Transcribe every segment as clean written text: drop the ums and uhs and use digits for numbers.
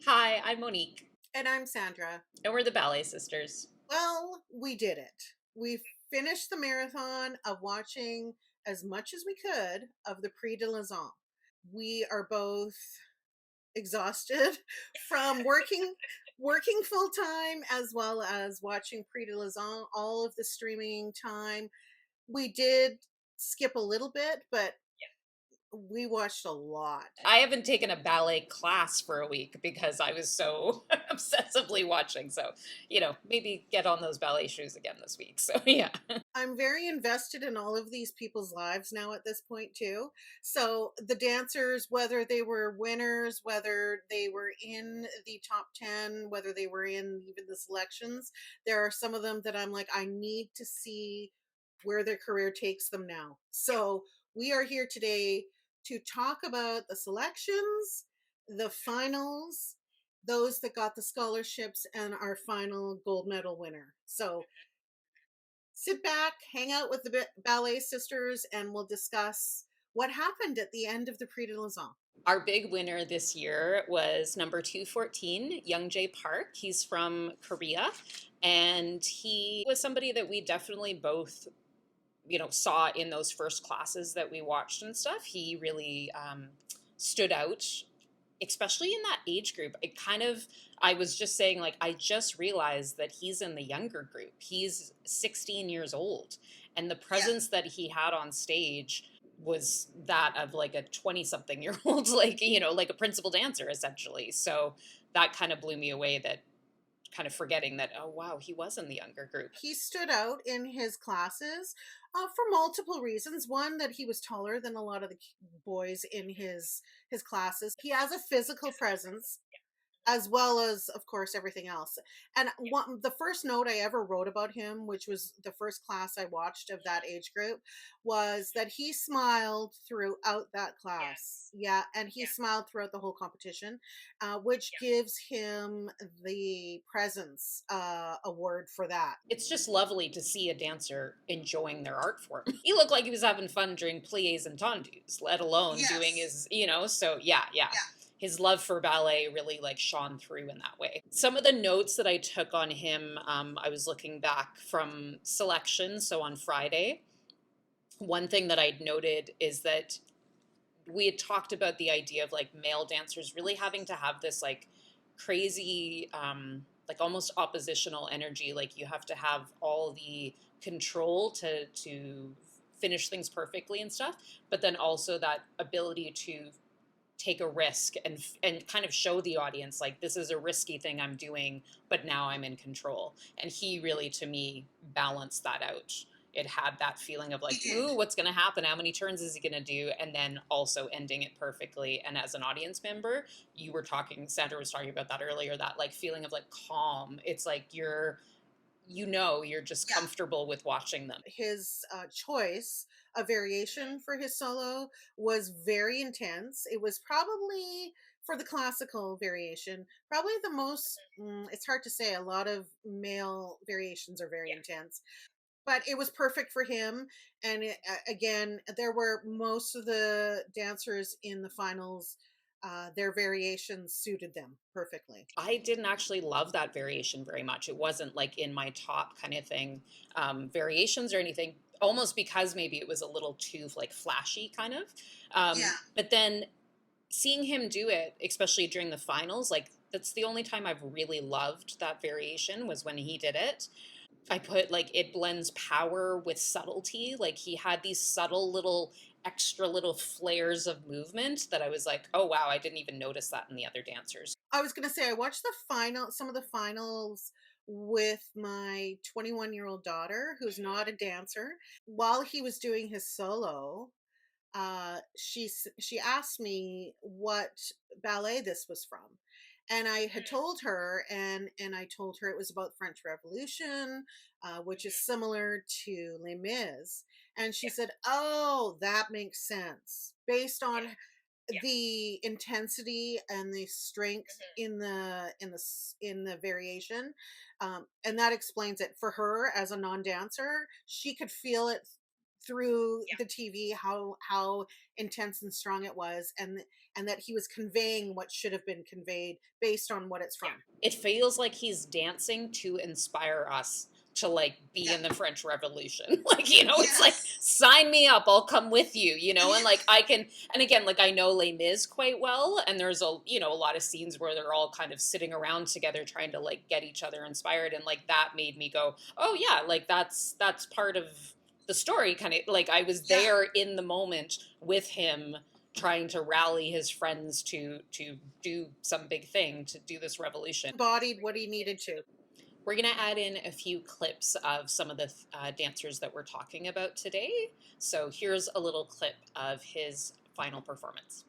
Hi, I'm Monique, And I'm Sandra. and we're the Ballet Sisters. Well, we did it. We finished the marathon of watching as much as we could of the Prix de Lausanne. We are both exhausted from working full time as well as watching Prix de Lausanne, all of the streaming time. We did skip a little bit, but we watched a lot. I haven't taken a ballet class for a week because I was so obsessively watching. So, maybe get on those ballet shoes again this week. So, yeah. I'm very invested in all of these people's lives now at this point too. So the dancers, whether they were winners, whether they were in the top 10, whether they were in even the selections, there are some of them that I'm like, I need to see where their career takes them now. So we are here today to talk about the selections, the finals, those that got the scholarships, and our final gold medal winner. So sit back, hang out with the ballet sisters, and we'll discuss what happened at the end of the Prix de Lausanne. Our big winner this year was number 214, YounJae Park. He's from Korea, and he was somebody that we definitely both saw in those first classes that we watched and stuff. He really stood out, especially in that age group. I was just saying, like, I just realized that he's in the younger group. He's 16 years old, and the Yeah. presence that he had on stage was that of like a 20 something year old, like, like a principal dancer essentially. So that kind of blew me away, that kind of forgetting that, oh wow, he was in the younger group. He stood out in his classes for multiple reasons. One, that he was taller than a lot of the boys in his classes. He has a physical presence as well as, of course, everything else. And the first note I ever wrote about him, which was the first class I watched of that age group, was that he smiled throughout that class. Yeah, and he smiled throughout the whole competition, which gives him the presence award for that. It's just lovely to see a dancer enjoying their art form. He looked like he was having fun during plies and tendus, let alone doing Yes. so yeah, yeah. Yeah. His love for ballet really like shone through in that way. Some of the notes that I took on him, I was looking back from selection. So on Friday, one thing that I'd noted is that we had talked about the idea of like male dancers really having to have this like crazy like almost oppositional energy, like you have to have all the control to finish things perfectly and stuff, but then also that ability to take a risk and kind of show the audience like this is a risky thing I'm doing, but now I'm in control. And he really, to me, balanced that out. It had that feeling of He like, did. ooh, what's going to happen, how many turns is he going to do, and then also ending it perfectly. And as an audience member, Sandra was talking about that earlier, that like feeling of like calm. It's like you're just Yeah. comfortable with watching them. His choice, a variation for his solo, was very intense. It was probably, for the classical variation, probably the most, it's hard to say, a lot of male variations are very intense, but it was perfect for him. And again, there were most of the dancers in the finals, their variations suited them perfectly. I didn't actually love that variation very much. It wasn't like in my top kind of thing, variations or anything, almost because maybe it was a little too like flashy kind of. Yeah. But then seeing him do it, especially during the finals, like that's the only time I've really loved that variation, was when he did it. I put like it blends power with subtlety. Like he had these subtle little extra little flares of movement that I was like, oh wow, I didn't even notice that in the other dancers. I was gonna say I watched some of the finals with my 21-year-old daughter, who's not a dancer. While he was doing his solo, she asked me what ballet this was from, and I had told her, and I told her it was about French Revolution, which is similar to Les Mis, and she said, "Oh, that makes sense based on the intensity and the strength in the variation, and that explains it for her as a non-dancer. She could feel it through the TV how intense and strong it was, and that he was conveying what should have been conveyed based on what it's from. It feels like he's dancing to inspire us to like be Yeah. in the French Revolution. Like, you know, it's like Yes. sign me up, I'll come with you, you know, Yeah. and like I can, and again, like I know Les Mis quite well, and there's a, you know, a lot of scenes where they're all kind of sitting around together trying to like get each other inspired, and like that made me go, oh yeah, like that's part of the story, kind of like I was Yeah. there in the moment with him trying to rally his friends to do some big thing, to do this revolution. Embodied what he needed to. We're going to add in a few clips of some of the dancers that we're talking about today. So here's a little clip of his final performance.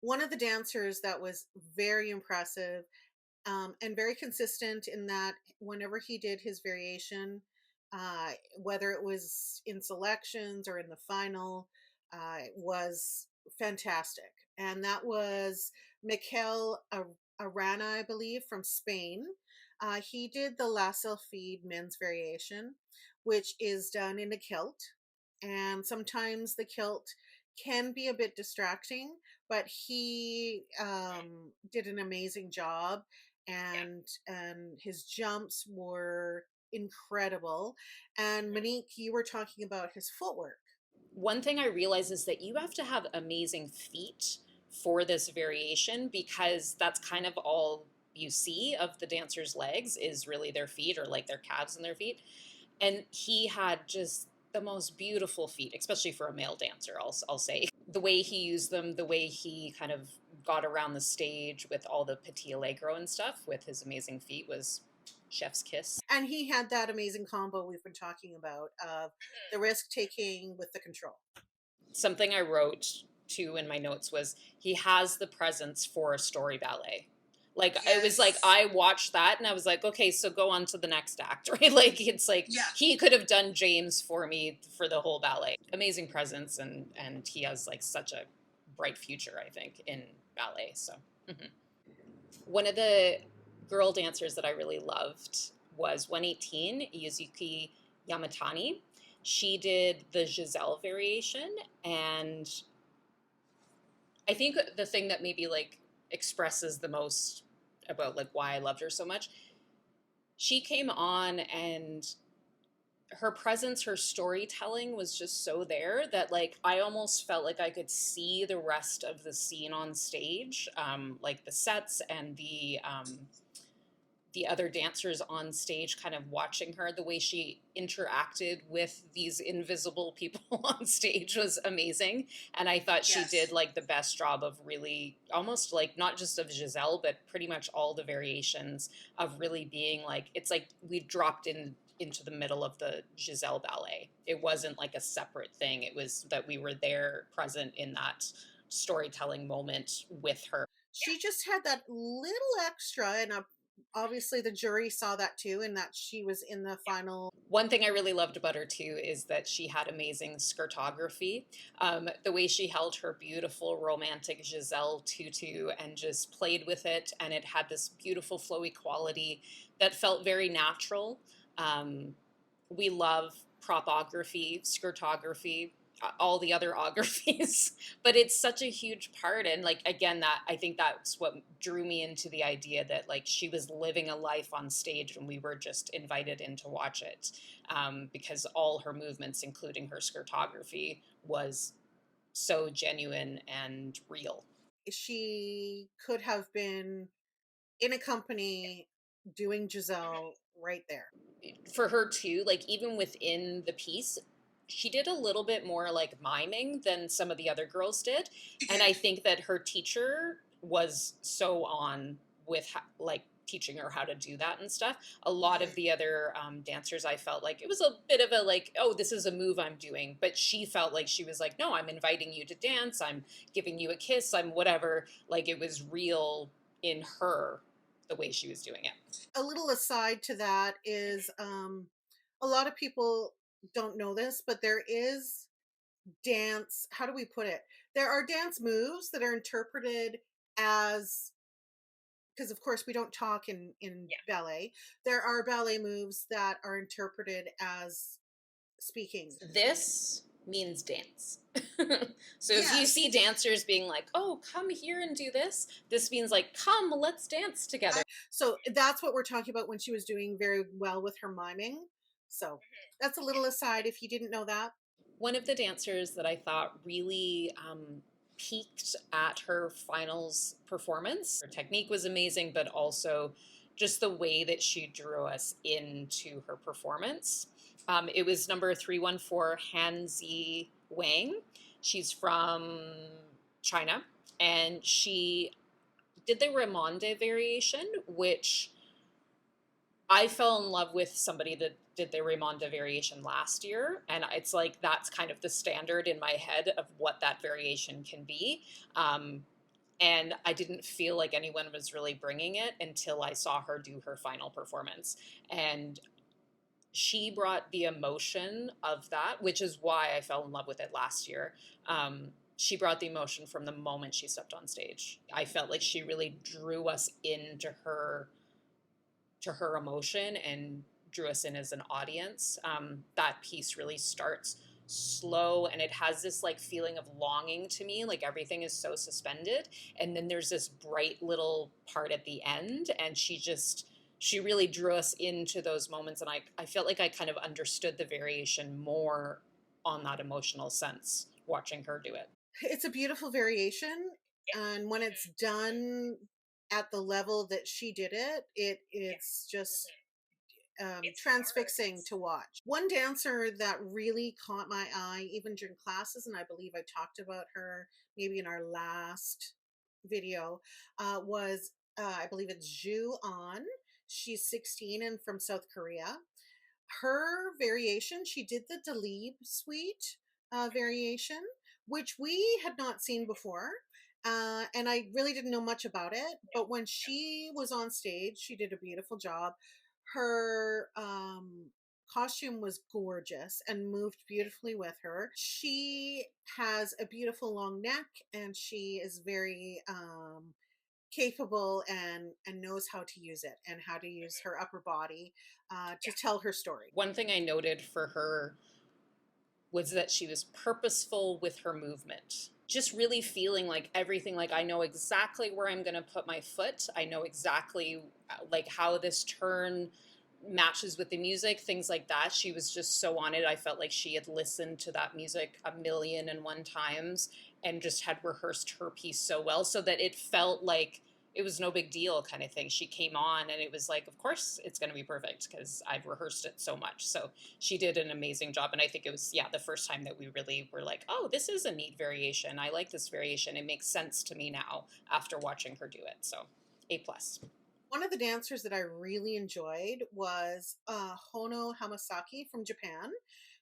One of the dancers that was very impressive, and very consistent in that whenever he did his variation, whether it was in selections or in the final, was fantastic. And that was Arana, I believe, from Spain. He did the La Feed men's variation, which is done in a kilt. And sometimes the kilt can be a bit distracting, but he did an amazing job, and his jumps were incredible. And Monique, you were talking about his footwork. One thing I realize is that you have to have amazing feet for this variation, because that's kind of all you see of the dancer's legs is really their feet, or like their calves and their feet. And he had just the most beautiful feet, especially for a male dancer, I'll say. The way he used them, the way he kind of got around the stage with all the petit allegro and stuff with his amazing feet was chef's kiss. And he had that amazing combo we've been talking about of the risk taking with the control. Something I wrote too in my notes was he has the presence for a story ballet. Like it was like Yes. I watched that and I was like, okay, so go on to the next act, right? Like it's like Yeah. he could have done James for me for the whole ballet. Amazing presence, and he has like such a bright future, I think, in ballet. So mhm. One of the girl dancers that I really loved was 118, Yuzuki Yamatani. She did the Giselle variation, and I think the thing that maybe like expresses the most about like why I loved her so much, she came on and her presence, her storytelling was just so there that like I almost felt like I could see the rest of the scene on stage, like the sets and the other dancers on stage kind of watching her. The way she interacted with these invisible people on stage was amazing, and I thought she Yes. did like the best job of really almost like not just of Giselle but pretty much all the variations of really being like it's like we dropped into the middle of the Giselle ballet. It wasn't like a separate thing, it was that we were there present in that storytelling moment with her. She just had that little extra, and obviously the jury saw that too, and that she was in the final. One thing I really loved about her too is that she had amazing skirtography. The way she held her beautiful romantic Giselle tutu and just played with it, and it had this beautiful flowy quality that felt very natural. We love propography, skirtography. all the other ographies. But it's such a huge part, and like again, that I think that's what drew me into the idea that like she was living a life on stage and we were just invited in to watch it, because all her movements, including her skirtography, was so genuine and real. She could have been in a company doing Giselle right there. For her too, like even within the piece, she did a little bit more like miming than some of the other girls did. And I think that her teacher was so on with like teaching her how to do that and stuff. A lot of the other dancers, I felt like it was a bit of a like, oh, this is a move I'm doing. But she felt like she was like, no, I'm inviting you to dance. I'm giving you a kiss. I'm whatever. Like it was real in her, the way she was doing it. A little aside to that is a lot of people don't know this, but there is dance, how do we put it? There are dance moves that are interpreted as, because of course we don't talk in ballet. There are ballet moves that are interpreted as speaking. This means dance. So if you Yes. see dancers being like, oh, come here and do this, this means like, come, let's dance together. So that's what we're talking about when she was doing very well with her miming. So that's a little aside if you didn't know that. One of the dancers that I thought really peaked at her finals performance. Her technique was amazing, but also just the way that she drew us into her performance. It was number 314, Hanxi Wang. She's from China, and she did the Ramonde variation, which I fell in love with somebody that did the Raymonda variation last year, and it's like that's kind of the standard in my head of what that variation can be. And I didn't feel like anyone was really bringing it until I saw her do her final performance. And she brought the emotion of that, which is why I fell in love with it last year. She brought the emotion from the moment she stepped on stage. I felt like she really drew us into her emotion and drew us in as an audience. That piece really starts slow and it has this like feeling of longing to me, like everything is so suspended, and then there's this bright little part at the end, and she really drew us into those moments, and I felt like I kind of understood the variation more on that emotional sense watching her do it. It's a beautiful variation, and when it's done at the level that she did it, it's just transfixing to watch. One dancer that really caught my eye, even during classes, and I believe I talked about her maybe in our last video, was I believe it's Zio Ahn. She's 16 and from South Korea. Her variation, she did the Dalib suite variation, which we had not seen before. And I really didn't know much about it. But when she was on stage, she did a beautiful job. Her costume was gorgeous and moved beautifully with her. She has a beautiful long neck and she is very capable and knows how to use it and how to use her upper body to tell her story. One thing I noted for her was that she was purposeful with her movement. Just really feeling like everything, like I know exactly where I'm going to put my foot. I know exactly like how this turn matches with the music, things like that. She was just so on it. I felt like she had listened to that music a million and one times and just had rehearsed her piece so well so that it felt like it was no big deal kind of thing. She came on and it was like, of course it's going to be perfect because I've rehearsed it so much. So she did an amazing job. And I think it was, yeah, the first time that we really were like, oh, this is a neat variation. I like this variation. It makes sense to me now after watching her do it. So A plus. One of the dancers that I really enjoyed was Hono Hamasaki from Japan.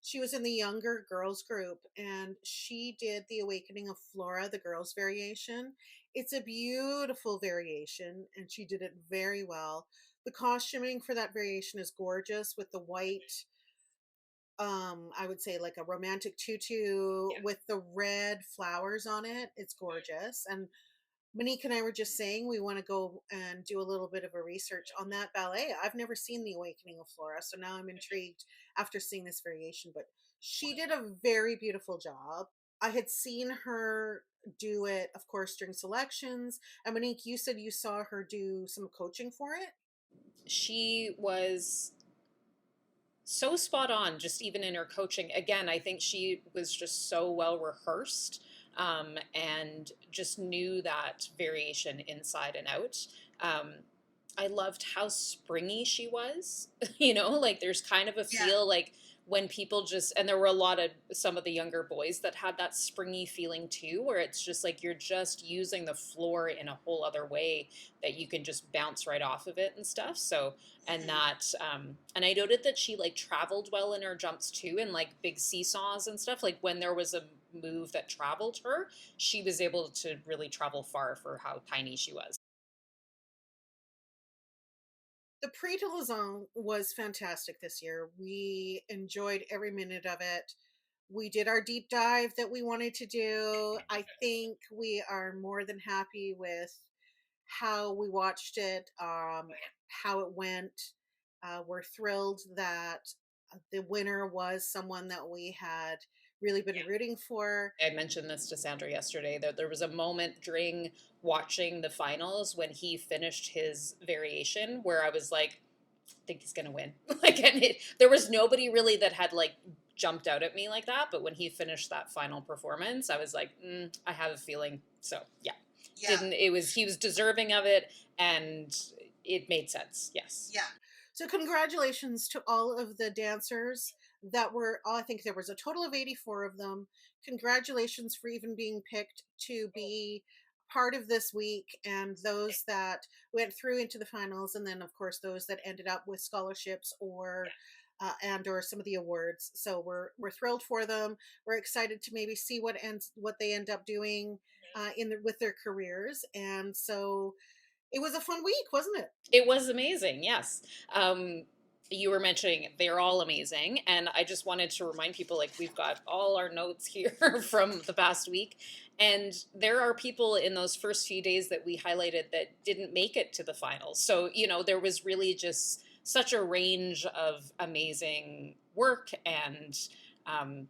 She was in the younger girls group and she did the Awakening of Flora, the girls variation. It's a beautiful variation and she did it very well. The costuming for that variation is gorgeous with the white, I would say like a romantic tutu with the red flowers on it. It's gorgeous. And Monique and I were just saying we want to go and do a little bit of a research on that ballet. I've never seen The Awakening of Flora, so now I'm intrigued after seeing this variation. But She did a very beautiful job. I had seen her do it, of course, during selections. And Monique, you said you saw her do some coaching for it. She was so spot on, just even in her coaching. Again, I think she was just so well rehearsed, and just knew that variation inside and out. Um, I loved how springy she was. Like there's kind of a Yeah. feel like when people just, and there were a lot of some of the younger boys that had that springy feeling too, where it's just like you're just using the floor in a whole other way that you can just bounce right off of it and stuff. So, and Hmm. and I noted that she like traveled well in her jumps too, and like big seesaws and stuff. Like when there was a move that traveled her, she was able to really travel far for how tiny she was. The Prix de Lausanne was fantastic this year. We enjoyed every minute of it. We did our deep dive that we wanted to do. I think we are more than happy with how we watched it, how it went. We're thrilled that the winner was someone that we had really been rooting for. I mentioned this to Sandra yesterday that there was a moment during watching the finals when he finished his variation where I was like, I think he's gonna win. There was nobody really that had like jumped out at me like that, but when he finished that final performance, I was like, I have a feeling. So yeah, Yeah. didn't it was he was deserving of it, and it made sense. Yes. Yeah. So congratulations to all of the dancers that were, I think there was a total of 84 of them. Congratulations for even being picked to be part of this week, and those that went through into the finals, and then of course those that ended up with scholarships or and or some of the awards. So we're thrilled for them. We're excited to maybe see what they end up doing with their careers. And so it was a fun week, wasn't it? It was amazing, yes. You were mentioning they're all amazing, and I just wanted to remind people like we've got all our notes here from the past week, and there are people in those first few days that we highlighted that didn't make it to the finals. So, there was really just such a range of amazing work, and um,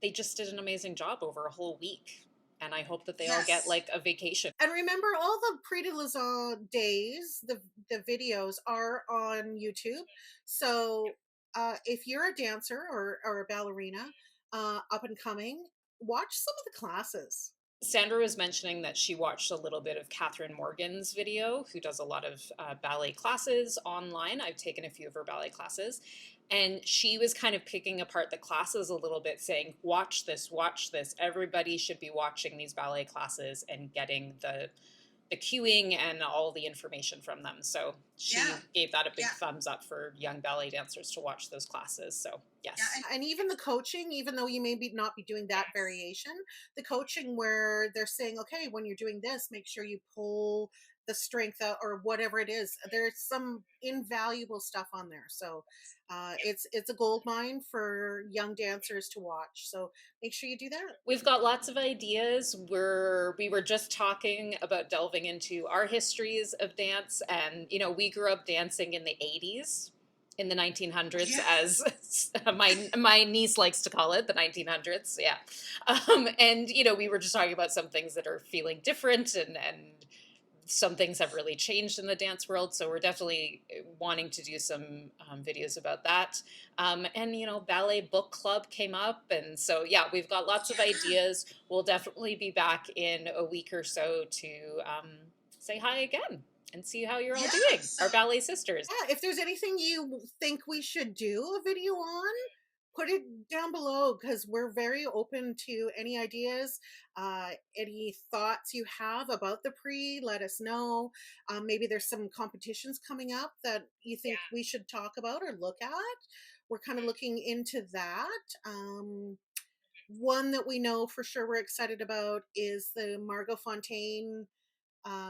they just did an amazing job over a whole week. And I hope that they all get Yes. like a vacation. And remember, all the Prix de Lausanne days, the videos are on YouTube. So if you're a dancer or a ballerina up and coming, watch some of the classes. Sandra was mentioning that she watched a little bit of Catherine Morgan's video, who does a lot of ballet classes online. I've taken a few of her ballet classes. And she was kind of picking apart the classes a little bit, saying, watch this, watch this. Everybody should be watching these ballet classes and getting the cueing and all the information from them. So she Yeah. gave that a big Yeah. thumbs up for young ballet dancers to watch those classes. So, Yeah. yes. And even the coaching, even though you may not be doing that variation, the coaching where they're saying, okay, when you're doing this, make sure you pull the strength out or whatever it is. There's some invaluable stuff on there. So it's a gold mine for young dancers to watch. So make sure you do that. We've got lots of ideas. We were just talking about delving into our histories of dance, and we grew up dancing in the 80s, in the 1900s, Yeah. as my niece likes to call it, the 1900s. Yeah. And we were just talking about some things that are feeling different, and some things have really changed in the dance world. So we're definitely wanting to do some videos about that. And ballet book club came up, and so yeah, we've got lots of Yeah. ideas. We'll definitely be back in a week or so to say hi again and see how you're all Yeah. doing, So our ballet sisters. Yeah, if there's anything you think we should do a video on, put it down below because we're very open to any ideas, any thoughts you have about the Prix. Let us know. Maybe there's some competitions coming up that you think we should talk about or look at. We're kind of looking into that. One that we know for sure we're excited about is the Margot Fontaine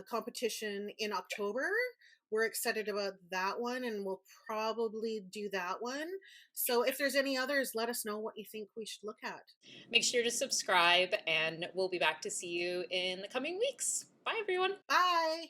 competition in October. We're excited about that one and we'll probably do that one. So if there's any others, let us know what you think we should look at. Make sure to subscribe, and we'll be back to see you in the coming weeks. Bye, everyone. Bye.